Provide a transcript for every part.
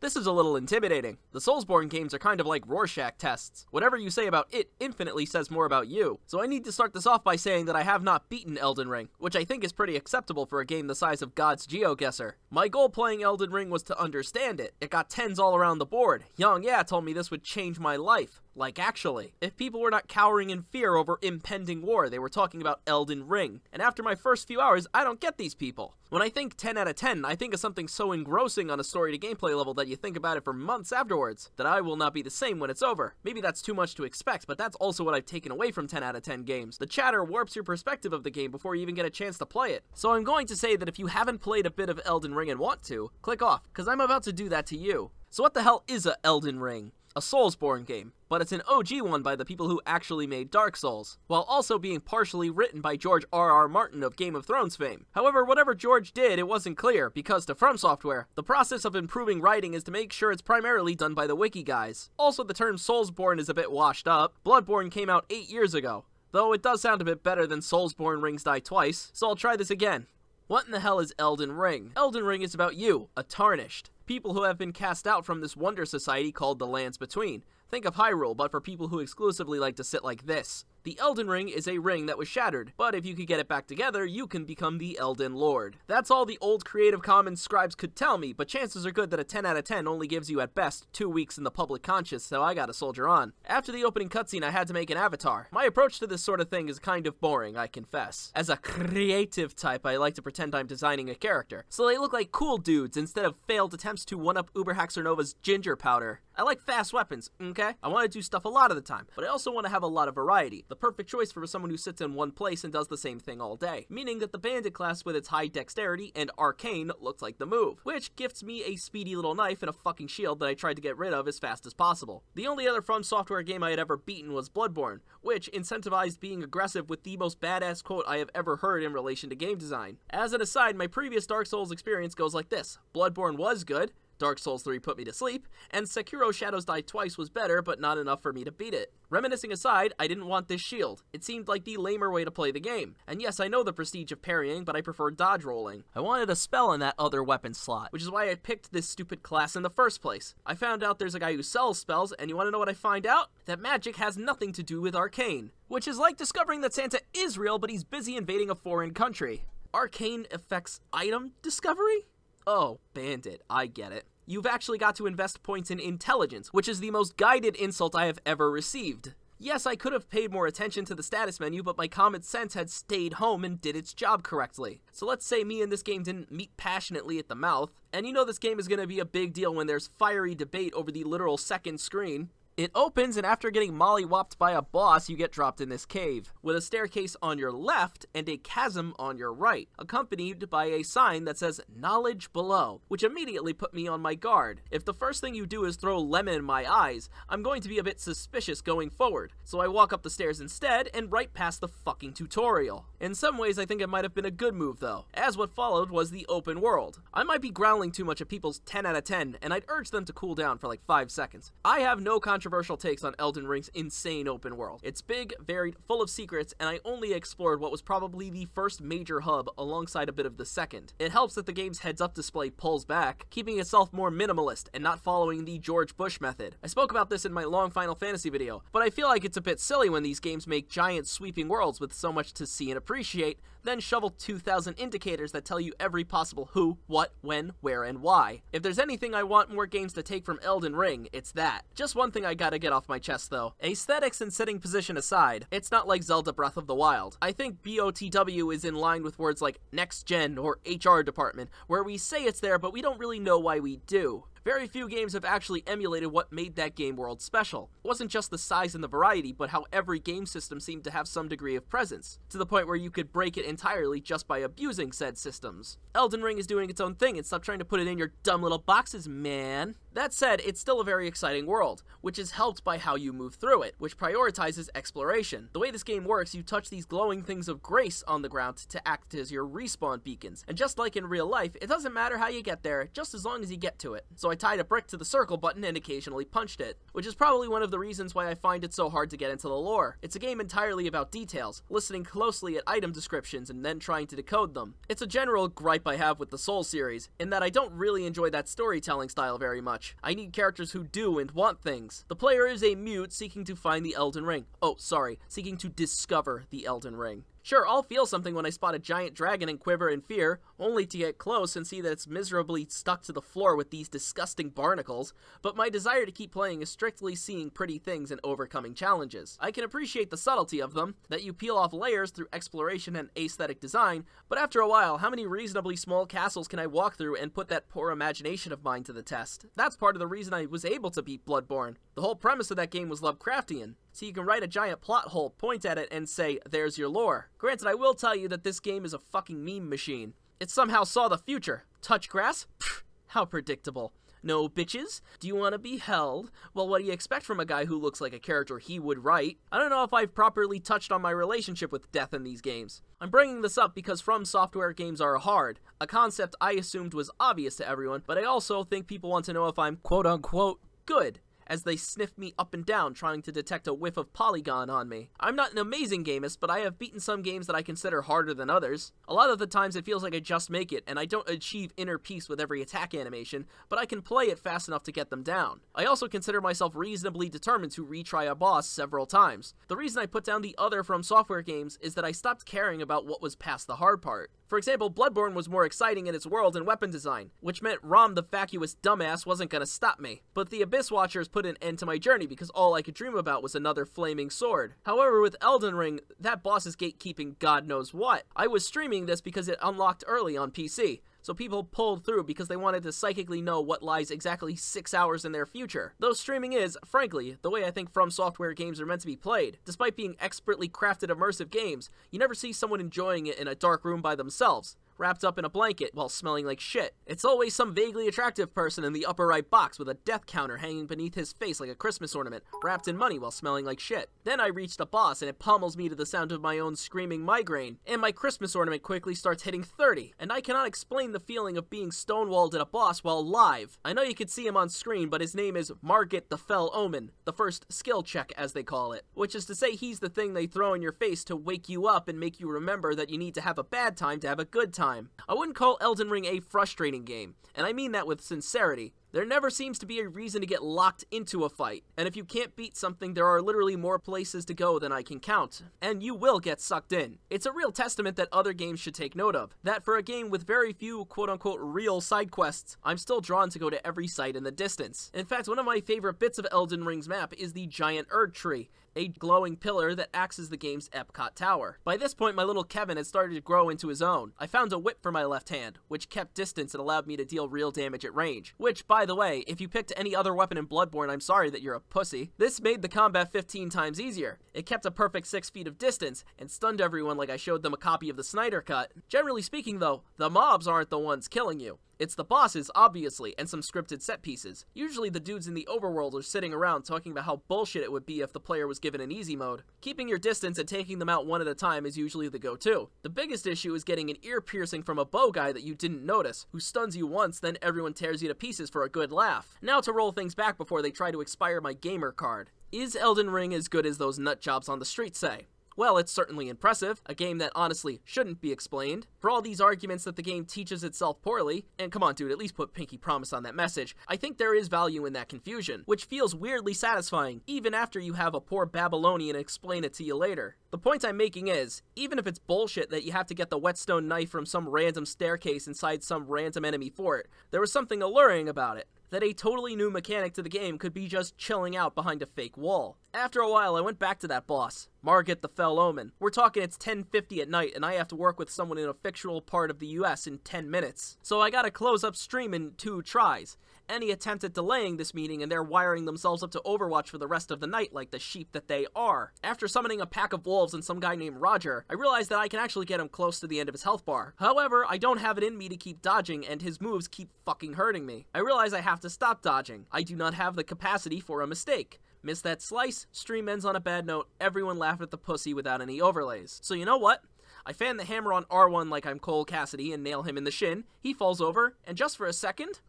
This is a little intimidating. The Soulsborne games are kind of like Rorschach tests. Whatever you say about it infinitely says more about you. So I need to start this off by saying that I have not beaten Elden Ring, which I think is pretty acceptable for a game the size of God's GeoGuessr. My goal playing Elden Ring was to understand it. It got 10s all around the board. Young Yeah told me this would change my life. Like, actually. If people were not cowering in fear over impending war, they were talking about Elden Ring. And after my first few hours, I don't get these people. When I think 10 out of 10, I think of something so engrossing on a story to gameplay level that you think about it for months afterwards, that I will not be the same when it's over. Maybe that's too much to expect, but that's also what I've taken away from 10 out of 10 games. The chatter warps your perspective of the game before you even get a chance to play it. So I'm going to say that if you haven't played a bit of Elden Ring and want to, click off, because I'm about to do that to you. So what the hell is a Elden Ring? A Soulsborne game, but it's an OG one by the people who actually made Dark Souls, while also being partially written by George R.R. Martin of Game of Thrones fame. However, whatever George did, it wasn't clear, because to From Software, the process of improving writing is to make sure it's primarily done by the wiki guys. Also, the term Soulsborne is a bit washed up. Bloodborne came out 8 years ago, though it does sound a bit better than Soulsborne Rings Die Twice, so I'll try this again. What in the hell is Elden Ring? Elden Ring is about you, a Tarnished. People who have been cast out from this wonder society called the Lands Between. Think of Hyrule, but for people who exclusively like to sit like this. The Elden Ring is a ring that was shattered, but if you could get it back together, you can become the Elden Lord. That's all the old Creative Commons scribes could tell me, but chances are good that a 10 out of 10 only gives you at best 2 weeks in the public conscious, so I gotta soldier on. After the opening cutscene, I had to make an avatar. My approach to this sort of thing is kind of boring, I confess. As a creative type, I like to pretend I'm designing a character, so they look like cool dudes instead of failed attempts to one-up Uberhaxer Nova's ginger powder. I like fast weapons, okay? I want to do stuff a lot of the time, but I also want to have a lot of variety. The perfect choice for someone who sits in one place and does the same thing all day, meaning that the bandit class with its high dexterity and arcane looks like the move, which gifts me a speedy little knife and a fucking shield that I tried to get rid of as fast as possible. The only other From Software game I had ever beaten was Bloodborne, which incentivized being aggressive with the most badass quote I have ever heard in relation to game design. As an aside, my previous Dark Souls experience goes like this. Bloodborne was good, Dark Souls 3 put me to sleep, and Sekiro Shadows Die Twice was better, but not enough for me to beat it. Reminiscing aside, I didn't want this shield. It seemed like the lamer way to play the game. And yes, I know the prestige of parrying, but I prefer dodge rolling. I wanted a spell in that other weapon slot, which is why I picked this stupid class in the first place. I found out there's a guy who sells spells, and you want to know what I find out? That magic has nothing to do with arcane. Which is like discovering that Santa is real, but he's busy invading a foreign country. Arcane affects item discovery? Oh, bandit, I get it. You've actually got to invest points in intelligence, which is the most guided insult I have ever received. Yes, I could have paid more attention to the status menu, but my common sense had stayed home and did its job correctly. So let's say me and this game didn't meet passionately at the mouth, and you know this game is going to be a big deal when there's fiery debate over the literal second screen. It opens, and after getting mollywopped by a boss, you get dropped in this cave, with a staircase on your left and a chasm on your right, accompanied by a sign that says knowledge below, which immediately put me on my guard. If the first thing you do is throw lemon in my eyes, I'm going to be a bit suspicious going forward, so I walk up the stairs instead and right past the fucking tutorial. In some ways, I think it might have been a good move though, as what followed was the open world. I might be growling too much at people's 10 out of 10, and I'd urge them to cool down for like 5 seconds. I have no controversial takes on Elden Ring's insane open world. It's big, varied, full of secrets, and I only explored what was probably the first major hub alongside a bit of the second. It helps that the game's heads-up display pulls back, keeping itself more minimalist and not following the George Bush method. I spoke about this in my long Final Fantasy video, but I feel like it's a bit silly when these games make giant sweeping worlds with so much to see and appreciate, then shovel 2,000 indicators that tell you every possible who, what, when, where, and why. If there's anything I want more games to take from Elden Ring, it's that. Just one thing I gotta get off my chest though. Aesthetics and setting position aside, it's not like Zelda Breath of the Wild. I think BOTW is in line with words like next gen or HR department, where we say it's there but we don't really know why we do. Very few games have actually emulated what made that game world special. It wasn't just the size and the variety, but how every game system seemed to have some degree of presence, to the point where you could break it entirely just by abusing said systems. Elden Ring is doing its own thing, and stop trying to put it in your dumb little boxes, man. That said, it's still a very exciting world, which is helped by how you move through it, which prioritizes exploration. The way this game works, you touch these glowing things of grace on the ground to act as your respawn beacons, and just like in real life, it doesn't matter how you get there, just as long as you get to it. So so I tied a brick to the circle button and occasionally punched it, which is probably one of the reasons why I find it so hard to get into the lore. It's a game entirely about details, listening closely at item descriptions and then trying to decode them. It's a general gripe I have with the Souls series, in that I don't really enjoy that storytelling style very much. I need characters who do and want things. The player is a mute seeking to find the Elden Ring. Oh, sorry, seeking to discover the Elden Ring. Sure, I'll feel something when I spot a giant dragon and quiver in fear, only to get close and see that it's miserably stuck to the floor with these disgusting barnacles, but my desire to keep playing is strictly seeing pretty things and overcoming challenges. I can appreciate the subtlety of them, that you peel off layers through exploration and aesthetic design, but after a while, how many reasonably small castles can I walk through and put that poor imagination of mine to the test? That's part of the reason I was able to beat Bloodborne. The whole premise of that game was Lovecraftian, so you can write a giant plot hole, point at it, and say, there's your lore. Granted, I will tell you that this game is a fucking meme machine. It somehow saw the future. Touch grass? Pfft, how predictable. No bitches? Do you want to be held? Well, what do you expect from a guy who looks like a character he would write? I don't know if I've properly touched on my relationship with death in these games. I'm bringing this up because From Software games are hard, a concept I assumed was obvious to everyone, but I also think people want to know if I'm quote-unquote good, as they sniff me up and down trying to detect a whiff of Polygon on me. I'm not an amazing gamist, but I have beaten some games that I consider harder than others. A lot of the times it feels like I just make it, and I don't achieve inner peace with every attack animation, but I can play it fast enough to get them down. I also consider myself reasonably determined to retry a boss several times. The reason I put down the other From Software games is that I stopped caring about what was past the hard part. For example, Bloodborne was more exciting in its world and weapon design, which meant Rom the vacuous dumbass wasn't gonna stop me. But the Abyss Watchers put an end to my journey because all I could dream about was another flaming sword. However, with Elden Ring, that boss is gatekeeping God knows what. I was streaming this because it unlocked early on PC, so people pulled through because they wanted to psychically know what lies exactly 6 hours in their future. Though streaming is, frankly, the way I think From Software games are meant to be played. Despite being expertly crafted immersive games, you never see someone enjoying it in a dark room by themselves, wrapped up in a blanket while smelling like shit. It's always some vaguely attractive person in the upper right box with a death counter hanging beneath his face like a Christmas ornament, wrapped in money while smelling like shit. Then I reach the boss and it pummels me to the sound of my own screaming migraine, and my Christmas ornament quickly starts hitting 30, and I cannot explain the feeling of being stonewalled at a boss while live. I know you can see him on screen, but his name is Margit the Fell Omen, the first skill check as they call it, which is to say he's the thing they throw in your face to wake you up and make you remember that you need to have a bad time to have a good time. I wouldn't call Elden Ring a frustrating game, and I mean that with sincerity. There never seems to be a reason to get locked into a fight, and if you can't beat something, there are literally more places to go than I can count, and you will get sucked in. It's a real testament that other games should take note of, that for a game with very few quote-unquote real side quests, I'm still drawn to go to every site in the distance. In fact, one of my favorite bits of Elden Ring's map is the giant Erd Tree, a glowing pillar that acts as the game's Epcot Tower. By this point, my little Kevin had started to grow into his own. I found a whip for my left hand, which kept distance and allowed me to deal real damage at range, which, by the way, if you picked any other weapon in Bloodborne, I'm sorry that you're a pussy. This made the combat 15 times easier. It kept a perfect 6 feet of distance, and stunned everyone like I showed them a copy of the Snyder Cut. Generally speaking though, the mobs aren't the ones killing you. It's the bosses, obviously, and some scripted set pieces. Usually the dudes in the overworld are sitting around talking about how bullshit it would be if the player was given an easy mode. Keeping your distance and taking them out one at a time is usually the go-to. The biggest issue is getting an ear piercing from a bow guy that you didn't notice, who stuns you once, then everyone tears you to pieces for a good laugh. Now to roll things back before they try to expire my gamer card. Is Elden Ring as good as those nutjobs on the street say? Well, it's certainly impressive, a game that honestly shouldn't be explained. For all these arguments that the game teaches itself poorly, and come on dude, at least put Pinky Promise on that message, I think there is value in that confusion, which feels weirdly satisfying, even after you have a poor Babylonian explain it to you later. The point I'm making is, even if it's bullshit that you have to get the whetstone knife from some random staircase inside some random enemy fort, there was something alluring about it. That a totally new mechanic to the game could be just chilling out behind a fake wall. After a while, I went back to that boss, Margit the Fell Omen. We're talking it's 10:50 at night, and I have to work with someone in a fictional part of the US in 10 minutes. So I gotta close up stream in 2 tries. Any attempt at delaying this meeting, and they're wiring themselves up to Overwatch for the rest of the night like the sheep that they are. After summoning a pack of wolves and some guy named Roger, I realized that I can actually get him close to the end of his health bar. However, I don't have it in me to keep dodging, and his moves keep fucking hurting me. I realize I have to stop dodging. I do not have the capacity for a mistake. Miss that slice, stream ends on a bad note, everyone laughed at the pussy without any overlays. So you know what? I fan the hammer on R1 like I'm Cole Cassidy and nail him in the shin, he falls over, and just for a second,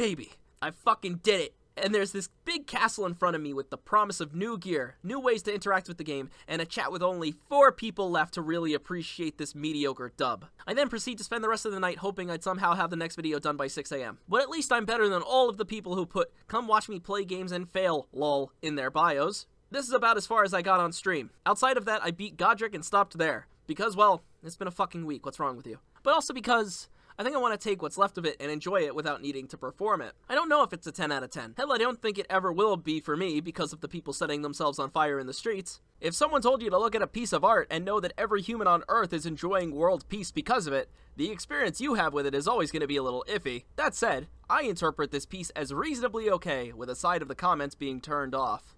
baby, I fucking did it. And there's this big castle in front of me with the promise of new gear, new ways to interact with the game, and a chat with only 4 people left to really appreciate this mediocre dub. I then proceed to spend the rest of the night hoping I'd somehow have the next video done by 6 AM. But at least I'm better than all of the people who put "come watch me play games and fail, lol" in their bios. This is about as far as I got on stream. Outside of that, I beat Godric and stopped there. Because, well, it's been a fucking week, what's wrong with you? But also because I think I want to take what's left of it and enjoy it without needing to perform it. I don't know if it's a 10 out of 10. Hell, I don't think it ever will be for me because of the people setting themselves on fire in the streets. If someone told you to look at a piece of art and know that every human on Earth is enjoying world peace because of it, the experience you have with it is always going to be a little iffy. That said, I interpret this piece as reasonably okay, with a side of the comments being turned off.